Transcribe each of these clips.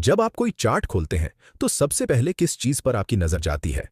जब आप कोई चार्ट खोलते हैं तो सबसे पहले किस चीज पर आपकी नजर जाती है?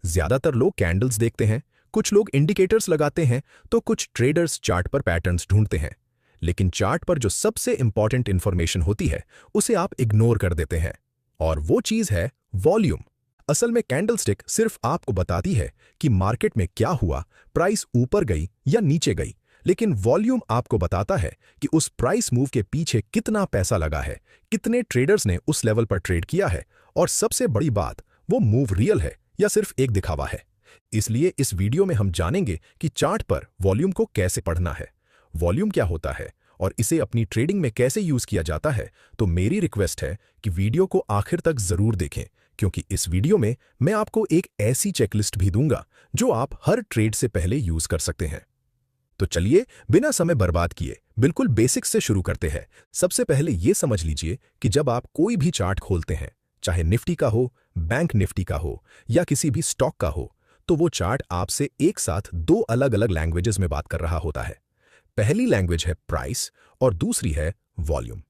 ज्यादातर लोग कैंडल्स देखते हैं, कुछ लोग इंडिकेटर्स लगाते हैं, तो कुछ ट्रेडर्स चार्ट पर पैटर्न्स ढूंढते हैं। लेकिन चार्ट पर जो सबसे इंपॉर्टेंट इंफॉर्मेशन होती है उसे आप इग्नोर कर देते हैं, और वो चीज है वॉल्यूम। असल में कैंडलस्टिक सिर्फ आपको बताती है कि मार्केट में क्या हुआ, प्राइस ऊपर गई या नीचे गई, लेकिन वॉल्यूम आपको बताता है कि उस प्राइस मूव के पीछे कितना पैसा लगा है, कितने ट्रेडर्स ने उस लेवल पर ट्रेड किया है, और सबसे बड़ी बात, वो मूव रियल है या सिर्फ एक दिखावा है। इसलिए इस वीडियो में हम जानेंगे कि चार्ट पर वॉल्यूम को कैसे पढ़ना है, वॉल्यूम क्या होता है और इसे अपनी ट्रेडिंग में कैसे यूज किया जाता है। तो मेरी रिक्वेस्ट है कि वीडियो को आखिर तक जरूर देखें, क्योंकि इस वीडियो में मैं आपको एक ऐसी चेकलिस्ट भी दूंगा जो आप हर ट्रेड से पहले यूज कर सकते हैं। तो चलिए बिना समय बर्बाद किए बिल्कुल बेसिक्स से शुरू करते हैं। सबसे पहले यह समझ लीजिए कि जब आप कोई भी चार्ट खोलते हैं, चाहे निफ्टी का हो, बैंक निफ्टी का हो या किसी भी स्टॉक का हो, तो वो चार्ट आपसे एक साथ दो अलग अलग लैंग्वेजेस में बात कर रहा होता है। पहली लैंग्वेज है प्राइस और दूसरी है वॉल्यूम।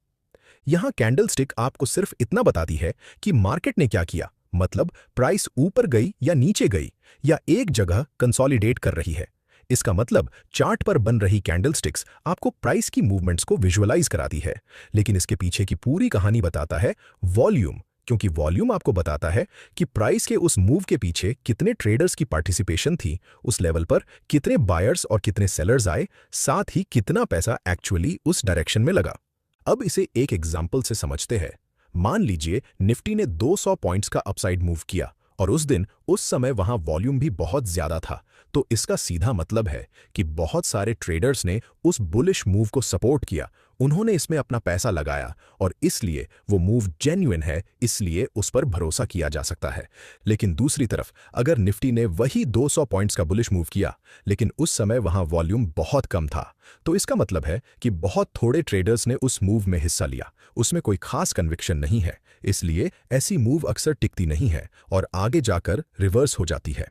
यहां कैंडलस्टिक आपको सिर्फ इतना बताती है कि मार्केट ने क्या किया, मतलब प्राइस ऊपर गई या नीचे गई या एक जगह कंसोलिडेट कर रही है। इसका मतलब चार्ट पर बन रही कैंडलस्टिक्स आपको प्राइस की मूवमेंट्स को विजुअलाइज कराती है, लेकिन इसके पीछे की पूरी कहानी बताता है वॉल्यूम, क्योंकि वॉल्यूम आपको बताता है कि प्राइस के उस मूव के पीछे कितने ट्रेडर्स की पार्टिसिपेशन थी, उस लेवल पर कितने बायर्स और कितने सेलर्स आए, साथ ही कितना पैसा एक्चुअली उस डायरेक्शन में लगा। अब इसे एक एग्जाम्पल से समझते हैं। मान लीजिए निफ्टी ने 200 पॉइंट्स का अपसाइड मूव किया और उस दिन उस समय वहां वॉल्यूम भी बहुत ज्यादा था, तो इसका सीधा मतलब है कि बहुत सारे ट्रेडर्स ने उस बुलिश मूव को सपोर्ट किया, उन्होंने इसमें अपना पैसा लगाया और इसलिए वो मूव जेन्युइन है, इसलिए उस पर भरोसा किया जा सकता है। लेकिन दूसरी तरफ अगर निफ्टी ने वही 200 पॉइंट्स का बुलिश मूव किया लेकिन उस समय वहां वॉल्यूम बहुत कम था, तो इसका मतलब है कि बहुत थोड़े ट्रेडर्स ने उस मूव में हिस्सा लिया, उसमें कोई खास कन्विक्शन नहीं है, इसलिए ऐसी मूव अक्सर टिकती नहीं है और आगे जाकर रिवर्स हो जाती है।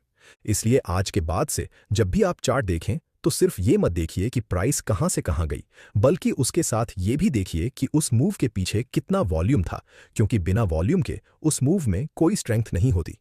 इसलिए आज के बाद से जब भी आप चार्ट देखें तो सिर्फ ये मत देखिए कि प्राइस कहां से कहां गई, बल्कि उसके साथ ये भी देखिए कि उस मूव के पीछे कितना वॉल्यूम था, क्योंकि बिना वॉल्यूम के उस मूव में कोई स्ट्रेंथ नहीं होती।